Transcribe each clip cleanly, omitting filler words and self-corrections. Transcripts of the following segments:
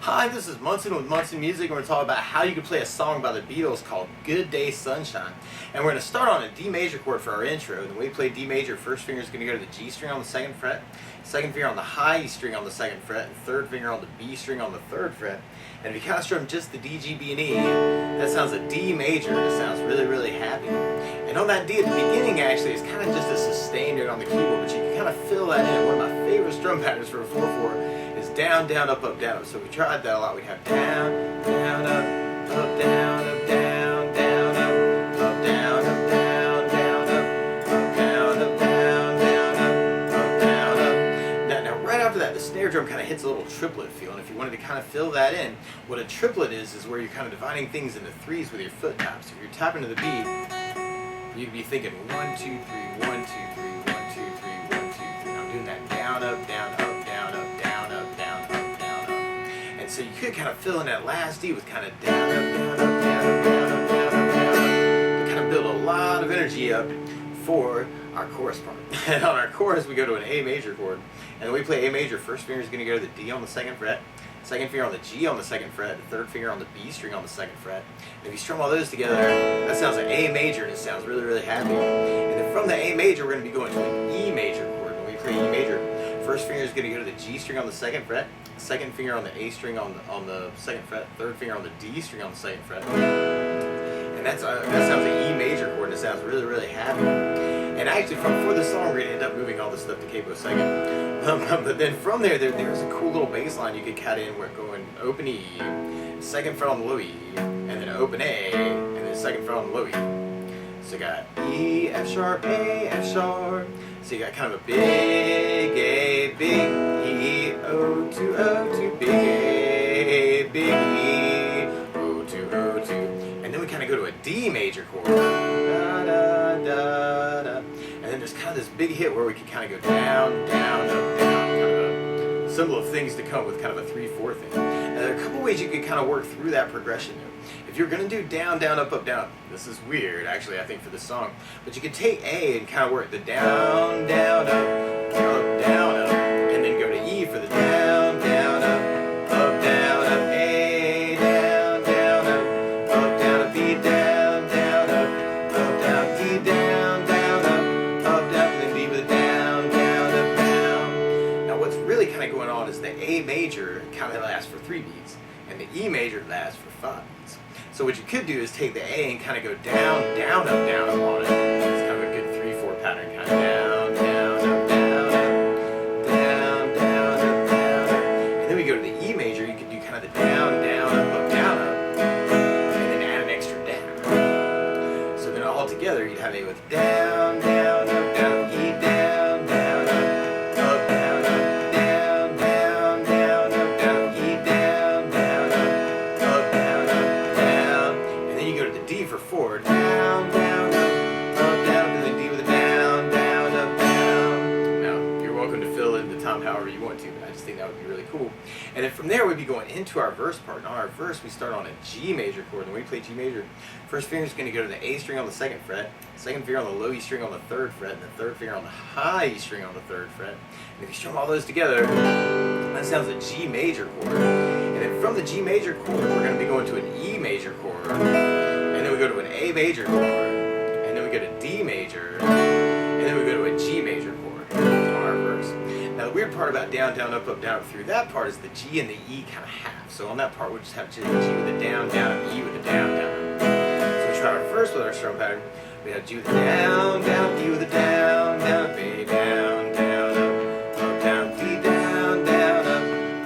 Hi, this is Munson with Munson Music, and we're going to talk about how you can play a song by the Beatles called Good Day Sunshine. And we're going to start on a D major chord for our intro. The way we play D major, first finger is going to go to the G string on the second fret, second finger on the high E string on the second fret, and third finger on the B string on the third fret. And if you kind of strum just the D, G, B, and E, that sounds a D major, and it sounds really, really happy. And on that D at the beginning, actually, it's kind of just a sustained note on the keyboard, but you can kind of fill that in. One of my favorite strum patterns for a 4/4 is down, down, up, up, down, up. So we tried that a lot. We'd have down, down, up, down, up, down, down, up, down, up, down, down, up, down, up, down, down, up, down, up. Now right after that, the snare drum kind of hits a little triplet feel, and if you wanted to kind of fill that in, what a triplet is where you're kind of dividing things into threes with your foot taps. If you're tapping to the beat, you'd be thinking 1, 2, 3, 1, 2, 3, 1, 2, 3, 1, 2, 3. I'm doing that down, up, down, up. So you could kind of fill in that last D with kind of down, up, down, up, down, up, down, up, down, up, down, up, to kind of build a lot of energy up for our chorus part. And on our chorus, we go to an A major chord. And when we play A major, first finger is going to go to the D on the second fret, second finger on the G on the second fret, the third finger on the B string on the second fret. And if you strum all those together, that sounds like A major, and it sounds really, really happy. And then from the A major, we're going to be going to an E major chord. When we play E major, first finger is going to go to the G string on the second fret, second finger on the A string on the second fret, third finger on the D string on the second fret. And that sounds like E major chord, and it sounds really, really happy. And actually, for the song, we're going to end up moving all this stuff to Capo second. But then from there's a cool little bass line you could cut in where going open E, second fret on the low E, and then open A, and then second fret on the low E. So you got E, F sharp, A, F sharp. So you got kind of a big A, big E, O2, O2, big A, big E, O2, O2. And then we kind of go to a D major chord. Da, da, da, da. And then there's kind of this big hit where we can kind of go down, down, up, down. Kind of a symbol of things to come with kind of a 3/4 thing. Now there are a couple ways you can kind of work through that progression. If you're going to do down, down, up, up, down, this is weird actually I think for this song, but you can take A and kind of work the down, down, up, down, up, and then go to E for the down, down, up, A, down, down, up, B, down, down, up, D, down, down, up, and then B with a down, down, up, down. Now what's really kind of going on is the A major kind of lasts for 3 beats, and the E major lasts for 5 beats. So what you could do is take the A and kind of go down, down, up on it. It's kind of a good 3/4 pattern, kind of down, down, up, down, up, down, down, up, down, up. And then we go to the E major, you could do kind of the down, down, up, and then add an extra down. So then all together you'd have A with down, down, up, down, E, down, down, up, down, down, down, down, up, down, E, down, down, up, down, and then you go to the D for 4, down, down, up, down, and then D with a down, down, up, down. Now, you're welcome to fill in the time however you want to, but I just think that would be really cool. And then from there, we'd be going into our verse part. And on our verse, we start on a G major chord. And when we play G major, first finger is going to go to the A string on the second fret, second finger on the low E string on the third fret, and the third finger on the high E string on the third fret. And if you strum all those together, that sounds a G major chord. And then from the G major chord, we're going to be going to an E major chord. And then we go to an A major chord, and then we go to D major, and then we go to a G major chord on our verse. Now the weird part about down, down, up, up through that part is the G and the E kind of half. So on that part we'll just have G with a down, down, and E with a down, down. So we try our first with our strum pattern. We have G with a down, down, E with a down, down, A, down, down, up, down, D, down, down,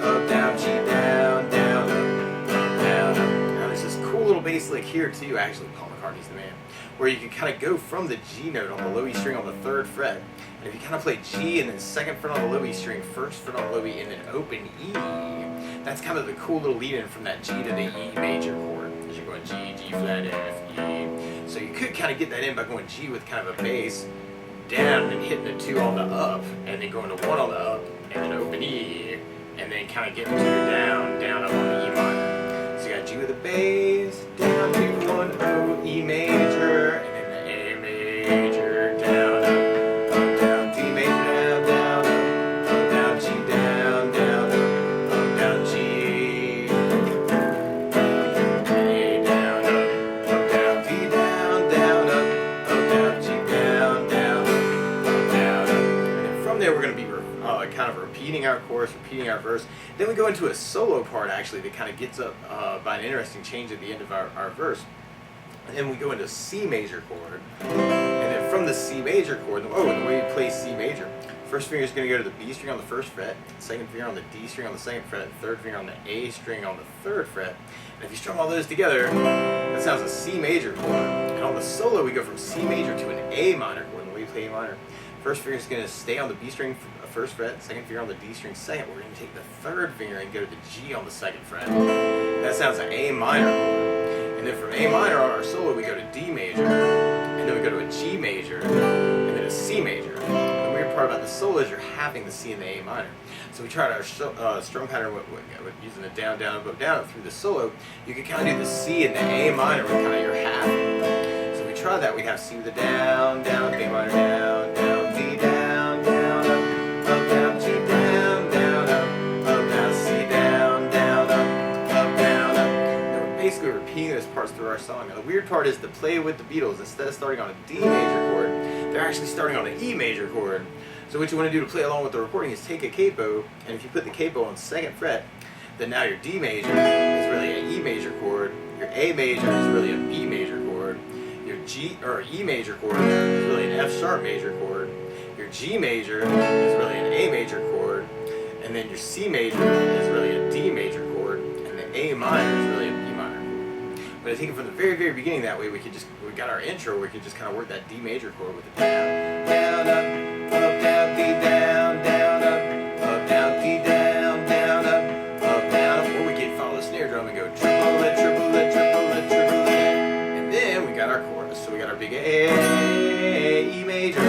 up, down, G, down, down, up, down, up. Now there's this cool little bass lick here too, actually, Paul McCartney's the man, where you can kind of go from the G note on the low E string on the third fret, and if you kind of play G and then second fret on the low E string, first fret on the low E, and then open E, that's kind of the cool little lead in from that G to the E major chord, as you're going G, G flat, F, E. So you could kind of get that in by going G with kind of a bass, down, and then hitting the 2 on the up, and then going to 1 on the up, and then open E, and then kind of getting to your down, down, up on the E minor. So you got G with a bass, down, 2, 1, O, E major, and then the A major, down, up, down, D major, down, down, up, down, G, down, down, up, down, G, there we're going to be kind of repeating our chorus, repeating our verse. Then we go into a solo part actually that kind of gets up by an interesting change at the end of our verse. And then we go into C major chord. And then from the C major chord, the way we play C major, first finger is going to go to the B string on the first fret, second finger on the D string on the second fret, third finger on the A string on the third fret. And if you strum all those together, that sounds a C major chord. And on the solo, we go from C major to an A minor chord. And the way we play A minor, first finger is going to stay on the B string first fret, second finger on the D string second. We're going to take the third finger and go to the G on the second fret. That sounds an A minor chord. And then from A minor on our solo, we go to D major, and then we go to a G major, and then a C major. The weird part about the solo is you're halving the C and the A minor. So we tried our strum pattern with using the down, down, up, down through the solo. You can kind of do the C and the A minor with kind of your half. So we tried that. We'd have C with a down, down, A minor, down, down, D, down, down, up, down, G, down, down, up, down, C, down, down, up, down, up. And we're basically repeating those parts through our song. Now the weird part is to play with the Beatles, instead of starting on a D major chord, they're actually starting on an E major chord. So what you want to do to play along with the recording is take a capo, and if you put the capo on the second fret, then now your D major is really an E major chord, your A major is really a B major chord, your E major chord is really an F sharp major chord, your G major is really an A major chord, and then your C major is really a D major chord, and the A minor is really a B minor chord. But I think from the very, very beginning that way we got our intro, we could just kind of work that D major chord with the down, down, up, down, D, down, down, up, down, D, down, down, up, down, up. Or we could follow the snare drum and go triplet, triplet, triplet, triplet. And then we got our chorus. So we got our big A, E major,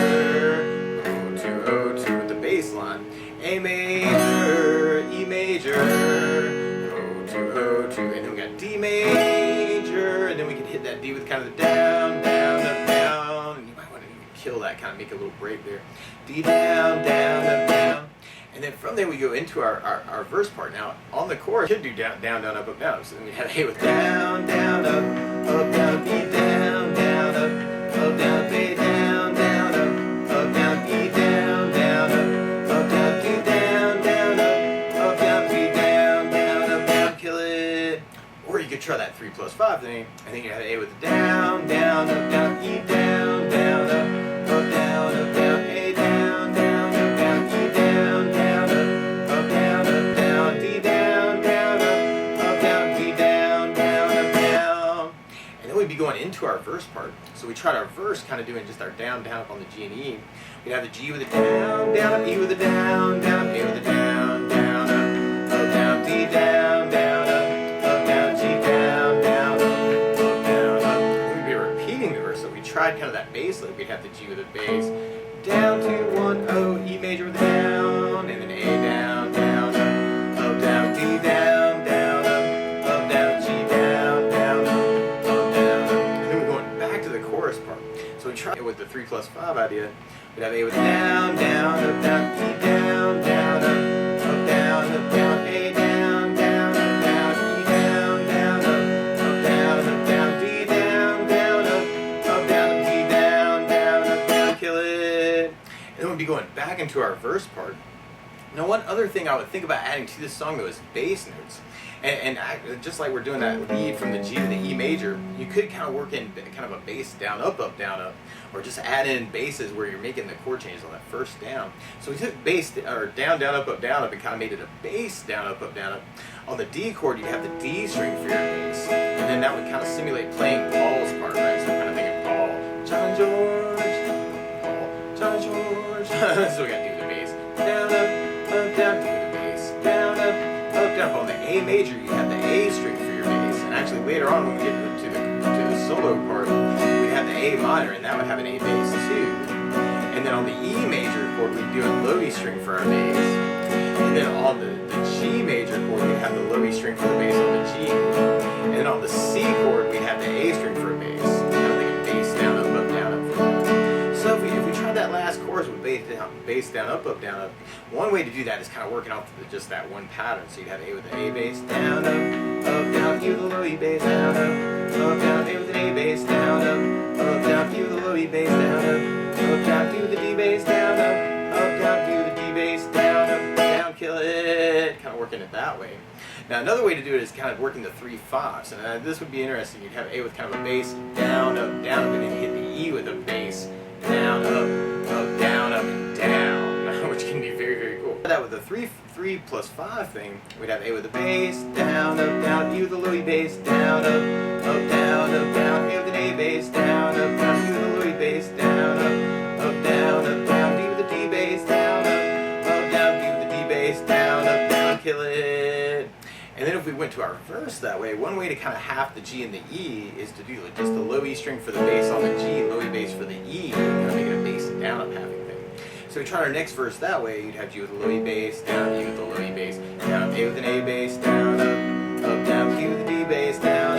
O2, with the bass line. A major, E major, O2, and then we got D major, and then we can hit that D with kind of the down, down, up, down, and you might want to even kill that, kind of make a little break there. D, down, down, up, down. And then from there we go into our verse part. Now on the chorus, you could do down, down, down, up, down. So then we have A with down, down, up, down, B, down, down, up, down, B, down, down, up, down, E, down, down, up, down, D, down, down, up, down, B, down, down, up, down, kill it. Or you could try that 3+5 thing. I think you have A with the down, down, up, down, E, down, down, up, down, A, down, down, up, down, E, down, down, up, down, D, down, down, up, down, D, down, down, up, down. And then we'd be going into our verse part. So we tried our verse kind of doing just our down, down, up on the G and E. We'd have the G with a down, down, up, E with a down, down, A with a down, down, up, down, D, down, down, up, down, G, down, down, up, down, up. We'd be repeating the verse. So we tried kind of that bass lick. We'd have the G with a bass, down, 2, 1, O, E major with a down, and then A down, down, up, down, D down, down, up, down, G down, down, up, down, up. And then we're going back to the chorus part. So we try it with the 3+5 idea. We'd have A with down, down, up, down, E down, down, up, down, A down, down, E down, down, down, D down, down, down, D down, down, kill it. And then we'd be going back into our verse part. Now one other thing I would think about adding to this song though is bass notes. And just like we're doing that lead from the G to the E major, you could kind of work in kind of a bass down, up, or just add in basses where you're making the chord changes on that first down. So we took bass, or down, up, and kind of made it a bass down, up. On the D chord, you'd have the D string for your bass, and then that would kind of simulate playing Paul's part, right? So kind of thinking Paul, John George, Paul, John George. So we got to do the bass, down, up, down, do the bass, down, up, down. On the A major, you have the A string for your bass, and actually later on when we get to the solo part, we have the A minor, and that would have an A bass too. And then on the E major chord, we'd do a low E string for our bass. And then on the G major chord, we'd have the low E string for the bass on the G. And then on the C chord, we'd have the A string for a bass. Kind of like a bass down, up, down, up. So if we try that last chorus with bass down, up, down, up, one way to do that is kind of working off just that one pattern. So you'd have A with an A bass, down, up, down, E with a low E bass, down, up, down, A with an A bass, down, up, down, E with a low E bass, down, up, down, D with the D bass, down, up, down, D with the working it that way. Now another way to do it is kind of working the 3/5s, and this would be interesting. You'd have A with kind of a bass, down, up, and then hit the E with a bass, down, up, down, up, and down, which can be very, very cool. That with the 3+5 thing, we'd have A with a bass, down, E with a low E bass, down, up, down, A with an A bass, down, E with a low E bass, down, down, D with a D bass, down, down, D with a D bass, down, kill it. And then if we went to our verse that way, one way to kind of half the G and the E is to do just the low E string for the bass on the G, low E bass for the E, kind of make it a bass and down up halving thing. So we try our next verse that way. You'd have G with a low E bass, down, E with a low E bass, down, A with an A bass, down, down, G with a D bass, down,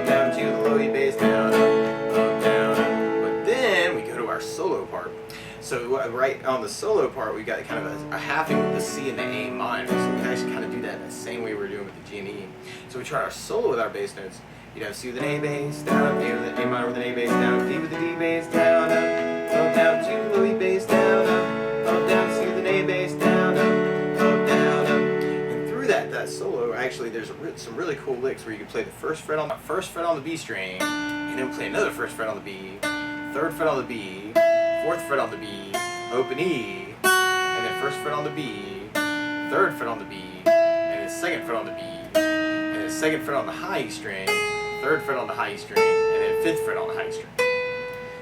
down, G with a low E bass, down, down. But then we go to our solo part. So right on the solo part, we've got kind of a halving with the C and the A minor. So we can actually kind of do that in the same way we're doing with the G and E. So we try our solo with our bass notes. You'd have C with an A bass, down, A with an A minor with an A bass, down, D with a D bass, down, down, G with a low E bass, down, down, C with an A bass, down, down. And through that solo, actually, there's some really cool licks where you can play the first fret on the B string, and then play another first fret on the B, third fret on the B, fourth fret on the B, open E, and then first fret on the B, third fret on the B, and then second fret on the B, and then second fret on the high E string, third fret on the high E string, and then fifth fret on the high E string.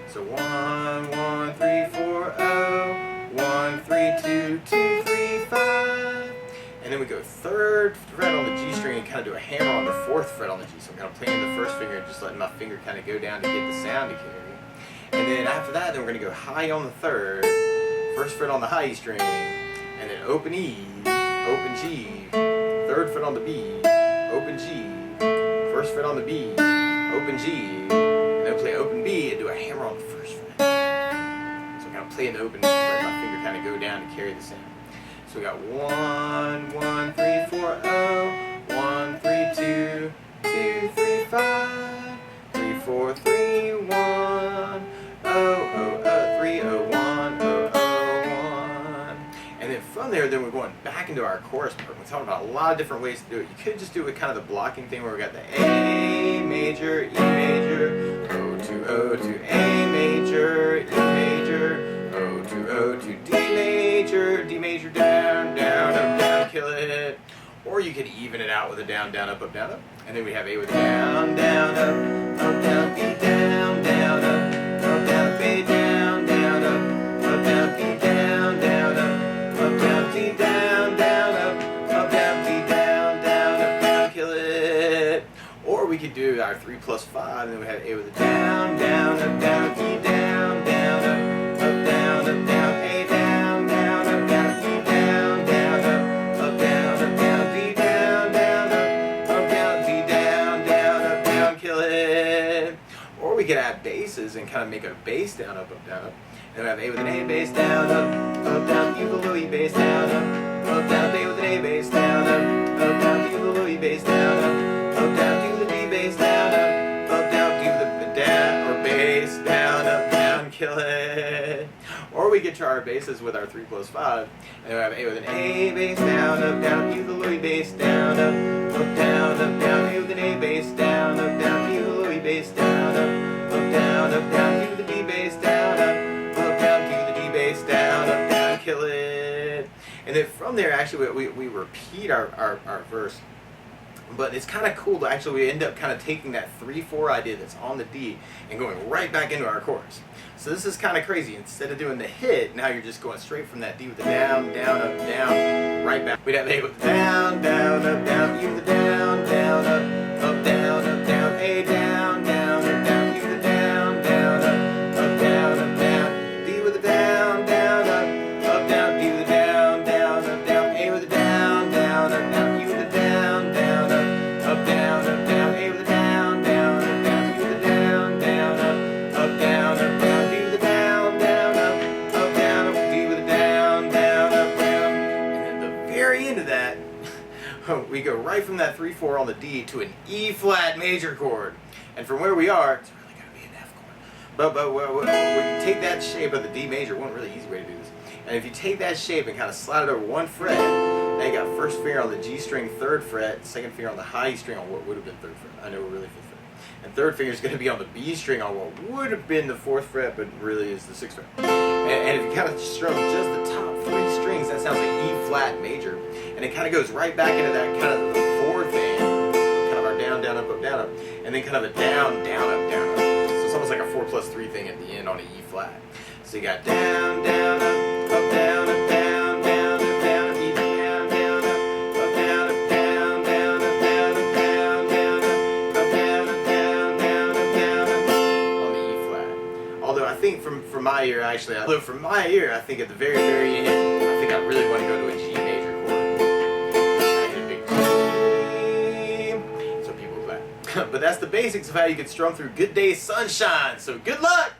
So 1, 1, 3, 4, 0, 1, 3, 2, 2, 3, 5. And then we go third fret on the G string and kind of do a hammer on the fourth fret on the G. So I'm kind of playing the first finger and just letting my finger kind of go down to get the sound to carry. And then after that, then we're going to go high on the third, first fret on the high E string, and then open E, open G, third fret on the B, open G, first fret on the B, open G, and then play open B and do a hammer on the first fret. So I'm kind of playing the open, letting my finger kind of go down to carry the sound. So we got 1, 1, 3, 4, 0, 1, 3, 2, 2, 3, 5, 3, 4, 3, 1. 3, 0, 1, 0, 1. And then from there, then we're going back into our chorus part. We're talking about a lot of different ways to do it. You could just do it kind of the blocking thing where we got the A major, E major, O to A major, E major, O to D major, down, down, up, down, kill it. Or you could even it out with a down, down, up, down, up. And then we have A with down, down, up, down, B, down, down, up, down, B, down, down, up, down, B, down, down, up, down, D, down, down, up, down, B, down, down, kill it. Or we could do our 3+5, and then we have A with a down, down, up, down, E, down, down, up, down, A, down, down, up, down, E, down, down, up, down, D, down, down, up, down, B, down, down, kill it. Or we could add basses and kind of make a bass down, up, down, up. And we have A with an A bass down, down, E with a low E bass down, down, A with an A bass down, down, E with a low E bass down, down, D with a D bass down, down, D with a down or bass down, kill it. Or we could try our basses with our 3+5, and we have A with an A bass down, down, E with a low E bass down, down, A with an A bass down, down, E with a low E bass down, down, D with a D bass down, down, D with a D bass down, kill it. And then from there, actually, we repeat our verse. But it's kind of cool to actually, we end up kind of taking that 3/4 idea that's on the D and going right back into our chorus. So this is kind of crazy. Instead of doing the hit, now you're just going straight from that D with the down, down, up, down, right back. We'd have A with the down, down, up, down, E with the down, down, up, down, A, down, down, up, down, E with the down, down, down, D with the down, down, down, D with the down, down, A with the down, down, E with the down, down, down, A with the down, down, E with the down, down, down, D with the down, down, down, D with the down, down, and at the very end of that, we go right from that 3/4 on the D to an E flat major chord, and from where we are, it's really going to be an F chord. But when you take that shape of the D major, one really easy way to do this, and if you take that shape and kind of slide it over one fret, Now you got first finger on the G string, 3rd fret, second finger on the high E string on what would have been 3rd fret. I know we're really 5th fret. And 3rd finger is going to be on the B string on what would have been the 4th fret, but really is the 6th fret. And if you kind of strum just the top 3 strings, that sounds like E flat major. And it kind of goes right back into that kind of the 4th thing, kind of our down, down, up, down, up. And then kind of a down, down, up, down, up. So it's almost like a 4+3 thing at the end on an E flat. So you got down, down, up, down, up, down, down, up, down, up, E down, down, up, down, up, down, down, up, down, up, down, down, up, down, up, down, down, up, down, up, on the E flat. Although I think from my ear, actually, I think at the very, very end, I think I really want to go to a G major chord. I hit a big G, so people clap. But that's the basics of how you can strum through Good Day Sunshine. So good luck!